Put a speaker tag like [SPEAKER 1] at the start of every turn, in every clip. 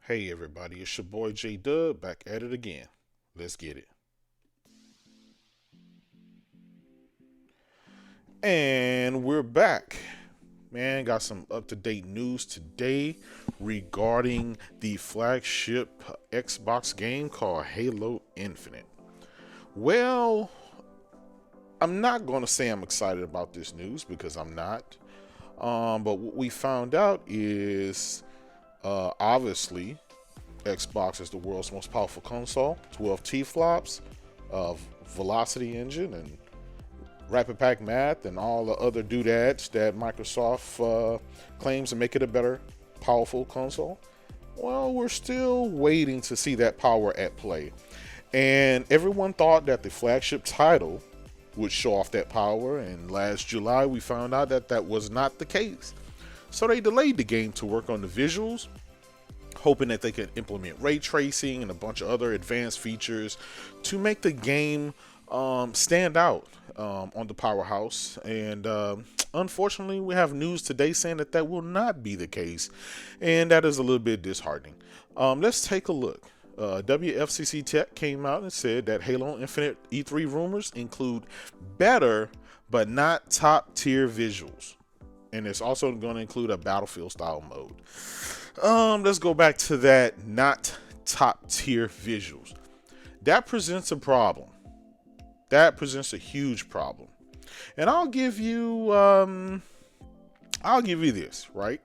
[SPEAKER 1] Hey everybody, it's your boy Jaydub back at it again. Let's get it. And we're back. Man, got some up-to-date news today regarding the flagship Xbox game called Halo Infinite. Well, I'm not going to say I'm excited about this news because I'm not. But what we found out is obviously Xbox is the world's most powerful console, 12 T-flops, velocity engine, and rapid pack math, and all the other doodads that Microsoft claims to make it a better, powerful console. Well, we're still waiting to see that power at play. And everyone thought that the flagship title would show off that power, and last July we found out that that was not the case. So they delayed the game to work on the visuals, hoping that they could implement ray tracing and a bunch of other advanced features to make the game stand out on the powerhouse. And unfortunately, we have news today saying that that will not be the case, and that is a little bit disheartening. Let's take a look. WFCC Tech came out and said that Halo Infinite E3 rumors include better but not top tier visuals, and it's also going to include a battlefield style mode. Let's go back to that not top tier visuals. That presents a problem. That presents a huge problem. And I'll give you this, right?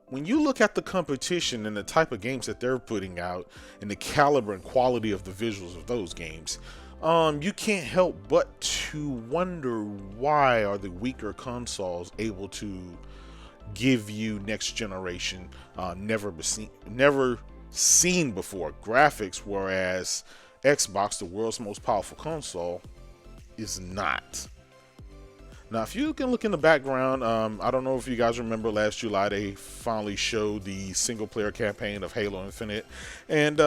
[SPEAKER 1] When you look at the competition and the type of games that they're putting out and the caliber and quality of the visuals of those games, you can't help but to wonder why are the weaker consoles able to give you next generation, never seen before graphics, whereas Xbox, the world's most powerful console, is not. Now, if you can look in the background, I don't know if you guys remember last July, they finally showed the single player campaign of Halo Infinite. And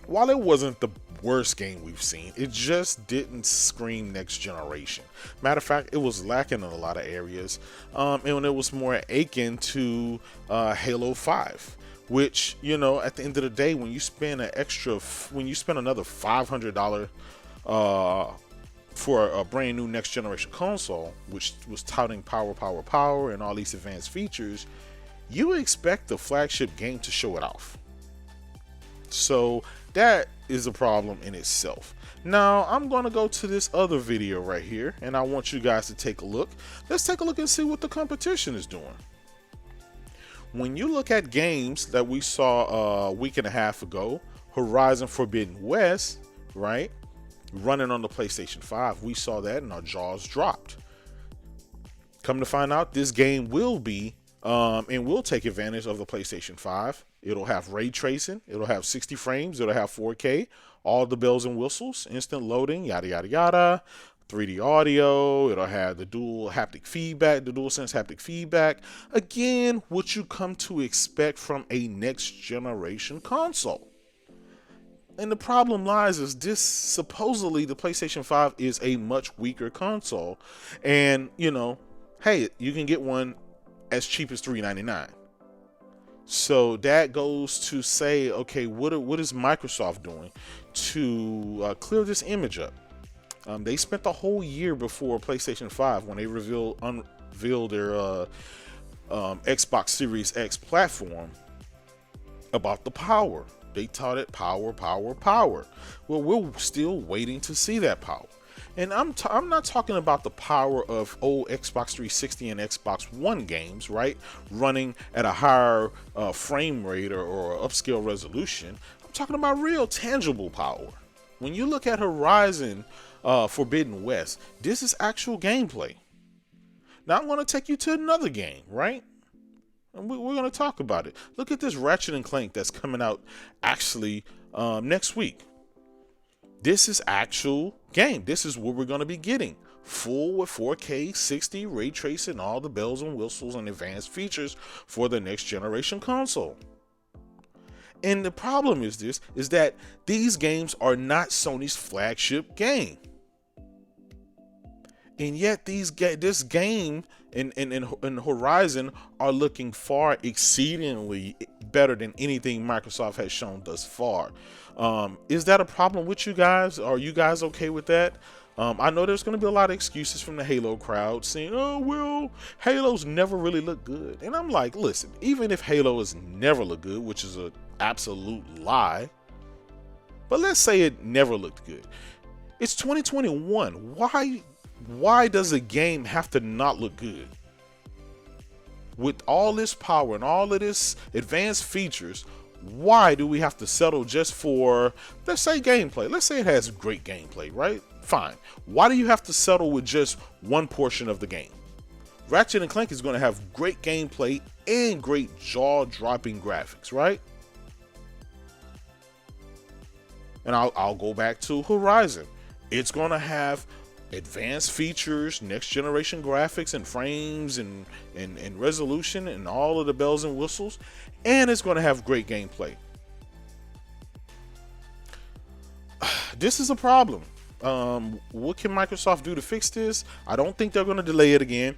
[SPEAKER 1] while it wasn't the worst game we've seen, it just didn't scream next generation. Matter of fact, it was lacking in a lot of areas. And it was more akin to Halo 5. Which, you know, at the end of the day, when you spend another $500 for a brand new next generation console, which was touting power, and all these advanced features, you expect the flagship game to show it off. So that is a problem in itself. Now I'm going to go to this other video right here, and I want you guys to take a look. Let's take a look and see what the competition is doing. When you look at games that we saw a week and a half ago, Horizon Forbidden West, right, running on the PlayStation 5, we saw that and our jaws dropped. Come to find out, this game will be and will take advantage of the PlayStation 5. It'll have ray tracing, it'll have 60 frames, it'll have 4K, all the bells and whistles, instant loading, yada yada yada, 3D audio, it'll have the dual haptic feedback, the DualSense haptic feedback. Again, what you come to expect from a next generation console. And the problem lies is this, supposedly the PlayStation 5 is a much weaker console. And, you know, hey, you can get one as cheap as $399. So that goes to say, okay, what is Microsoft doing to clear this image up? They spent the whole year before PlayStation 5 when they unveiled their Xbox Series X platform about the power. They taught it power. Well, we're still waiting to see that power. And I'm not talking about the power of old Xbox 360 and Xbox One games, right? Running at a higher frame rate or upscale resolution. I'm talking about real tangible power. When you look at Horizon Forbidden West, this is actual gameplay. Now I'm going to take you to another game, right? And we're going to talk about it. Look at this Ratchet and Clank that's coming out actually next week. This is actual game. This is what we're going to be getting. Full with 4K, 60, ray tracing, all the bells and whistles and advanced features for the next generation console. And the problem is that these games are not Sony's flagship game. And yet this game and Horizon are looking far exceedingly better than anything Microsoft has shown thus far. Is that a problem with you guys? Are you guys okay with that? I know there's going to be a lot of excuses from the Halo crowd saying, oh, well, Halo's never really looked good. And I'm like, listen, even if Halo has never looked good, which is an absolute lie, but let's say it never looked good. It's 2021. Why does a game have to not look good? With all this power and all of this advanced features, why do we have to settle just for, let's say, gameplay? Let's say it has great gameplay, right? Fine. Why do you have to settle with just one portion of the game? Ratchet and Clank is going to have great gameplay and great jaw-dropping graphics, right? And I'll go back to Horizon. It's going to have advanced features, next generation graphics and frames and resolution and all of the bells and whistles, and it's going to have great gameplay. This is a problem. What can Microsoft do to fix this? I don't think they're going to delay it again.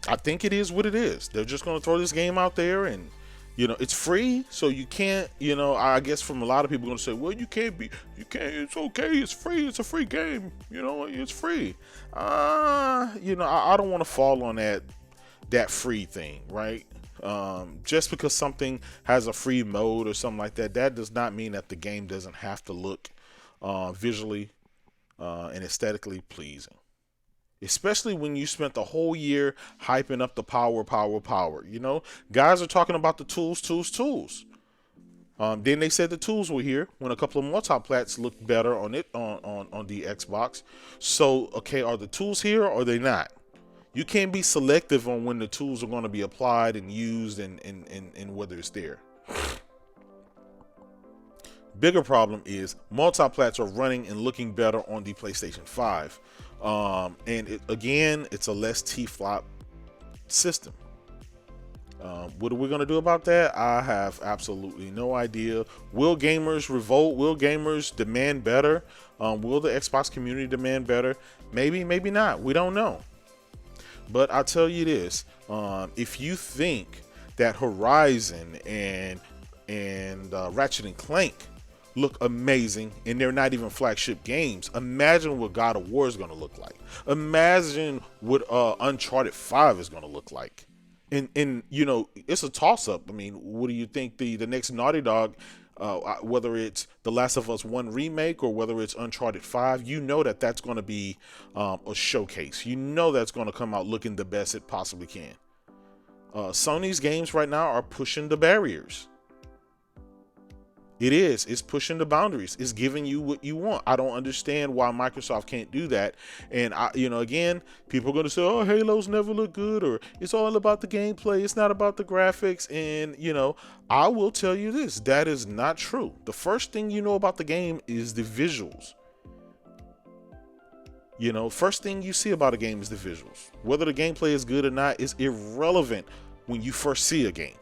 [SPEAKER 1] I think it is what it is. They're just going to throw this game out there, and it's free, so you can't, I guess from a lot of people going to say, well, you can't, it's okay, it's free, it's a free game, it's free. I don't want to fall on that free thing, right? Just because something has a free mode or something like that, that does not mean that the game doesn't have to look visually and aesthetically pleasing. Especially when you spent the whole year hyping up the power. Guys are talking about the tools. Then they said the tools were here when a couple of multiplats looked better on it on the Xbox. So, okay, are the tools here or are they not? You can't be selective on when the tools are going to be applied and used and whether it's there. Bigger problem is multiplats are running and looking better on the PlayStation 5. And it's a less T-flop system. What are we going to do about that? I have absolutely no idea. Will gamers revolt? Will gamers demand better? Will the Xbox community demand better? Maybe, maybe not. We don't know. But I'll tell you this. If you think that Horizon and Ratchet and Clank look amazing and they're not even flagship games, imagine what God of War is going to look like. Imagine what Uncharted 5 is going to look like. And it's a toss-up. I mean, what do you think the next Naughty Dog, whether it's The Last of Us 1 remake or whether it's Uncharted 5, that's going to be a showcase. That's going to come out looking the best it possibly can. Sony's games right now are pushing the barriers. It's pushing the boundaries. It's giving you what you want. I don't understand why Microsoft can't do that. And again, people are going to say, oh, Halo's never looked good, or it's all about the gameplay. It's not about the graphics. And, I will tell you this, that is not true. The first thing you know about the game is the visuals. First thing you see about a game is the visuals. Whether the gameplay is good or not is irrelevant when you first see a game.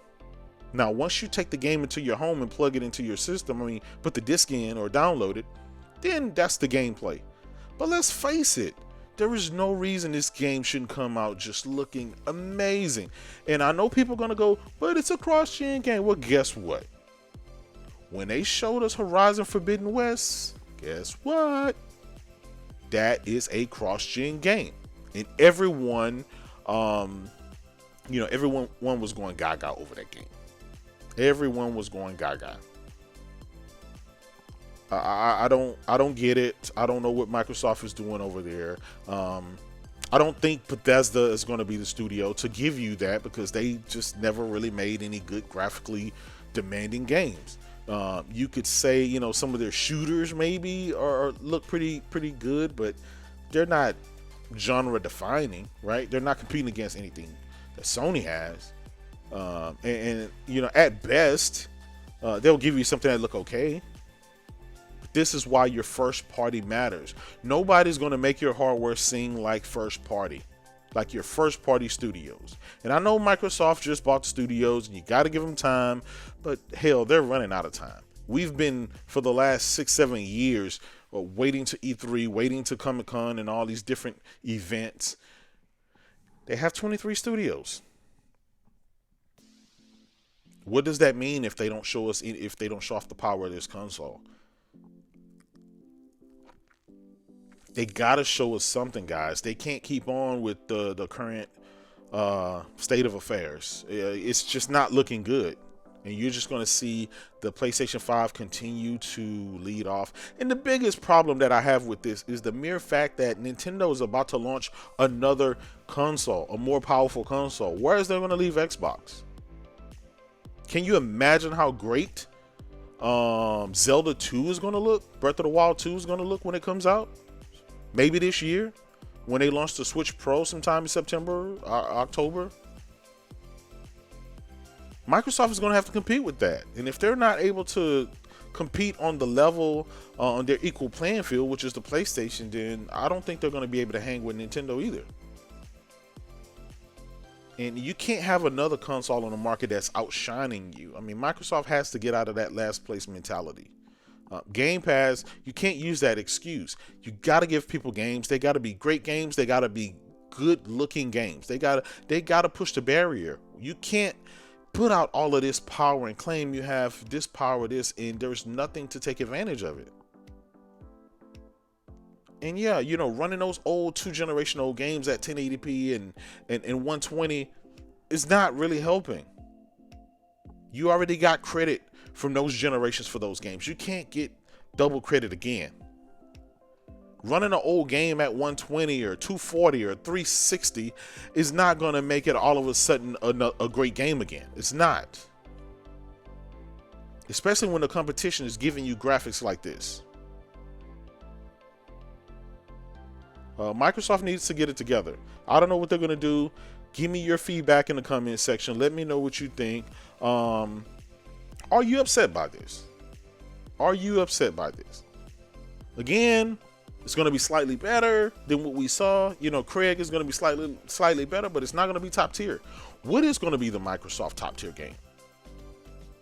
[SPEAKER 1] Now, once you take the game into your home and plug it into your system, put the disc in or download it, then that's the gameplay. But let's face it, there is no reason this game shouldn't come out just looking amazing. And I know people are going to go, but it's a cross-gen game. Well, guess what? When they showed us Horizon Forbidden West, guess what? That is a cross-gen game. And everyone was going gaga over that game. Everyone was going gaga. I don't get it. I don't know what Microsoft is doing over there. I don't think Bethesda is going to be the studio to give you that, because they just never really made any good graphically demanding games. You could say, some of their shooters maybe look pretty good, but they're not genre defining, right? They're not competing against anything that Sony has. At best, they'll give you something that look okay. But this is why your first party matters. Nobody's going to make your hardware sing like first party, like your first party studios. And I know Microsoft just bought the studios and you got to give them time, but hell, they're running out of time. We've been, for the last 6-7 years, waiting to E3, waiting to Comic-Con and all these different events. They have 23 studios. What does that mean if they don't show us, if they don't show off the power of this console? They gotta show us something, guys. They can't keep on with the current state of affairs. It's just not looking good. And you're just going to see the PlayStation 5 continue to lead off. And the biggest problem that I have with this is the mere fact that Nintendo is about to launch another console, a more powerful console. Where is they going to leave Xbox? Can you imagine how great Zelda 2 is going to look? Breath of the Wild 2 is going to look when it comes out? Maybe this year, when they launch the Switch Pro sometime in September, October. Microsoft is going to have to compete with that. And if they're not able to compete on the level, on their equal playing field, which is the PlayStation, then I don't think they're going to be able to hang with Nintendo either. And you can't have another console on the market that's outshining you. I mean, Microsoft has to get out of that last place mentality. Game Pass, you can't use that excuse. You got to give people games. They got to be great games. They got to be good looking games. They got to push the barrier. You can't put out all of this power and claim you have this power, and there's nothing to take advantage of it. And yeah, you know, running those old 2-generation old games at 1080p and 120 is not really helping. You already got credit from those generations for those games. You can't get double credit again. Running an old game at 120 or 240 or 360 is not going to make it all of a sudden a great game again. It's not. Especially when the competition is giving you graphics like this. Microsoft needs to get it together. I don't know what they're going to do. Give me your feedback in the comment section. Let me know what you think. Are you upset by this? Are you upset by this? Again, it's going to be slightly better than what we saw. You know, Craig is going to be slightly better, but it's not going to be top tier. What is going to be the Microsoft top tier game?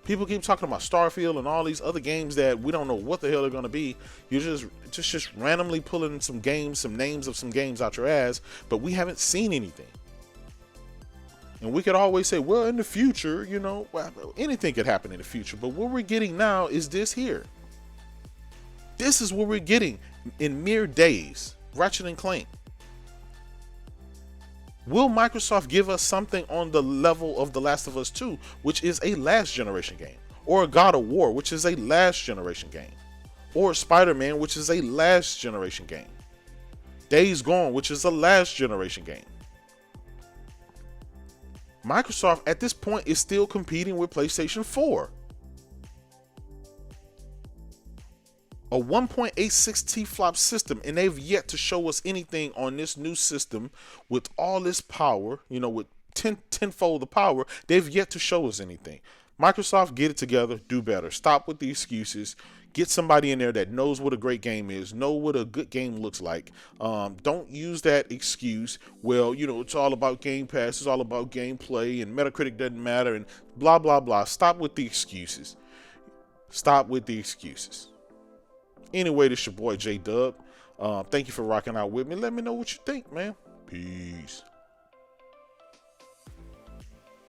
[SPEAKER 1] People keep talking about Starfield and all these other games that we don't know what the hell they're going to be. You're just randomly pulling some games, some names of some games out your ass, but we haven't seen anything. And we could always say, well, in the future, you know, well, anything could happen in the future. But what we're getting now is this here. This is what we're getting in mere days. Ratchet and Clank. Will Microsoft give us something on the level of The Last of Us 2, which is a last generation game? Or God of War, which is a last generation game? Or Spider-Man, which is a last generation game? Days Gone, which is a last generation game? Microsoft at this point is still competing with PlayStation 4. A 1.86 T-flop system, and they've yet to show us anything on this new system with all this power, you know, with tenfold the power. They've yet to show us anything. Microsoft, get it together, do better. Stop with the excuses. Get somebody in there that knows what a great game is, know what a good game looks like. Don't use that excuse, well, you know, it's all about Game Pass, it's all about gameplay, and Metacritic doesn't matter, and blah, blah, blah. Stop with the excuses. Stop with the excuses. Anyway, this your boy Jaydub. Thank you for rocking out with me. Let me know what you think, man. Peace.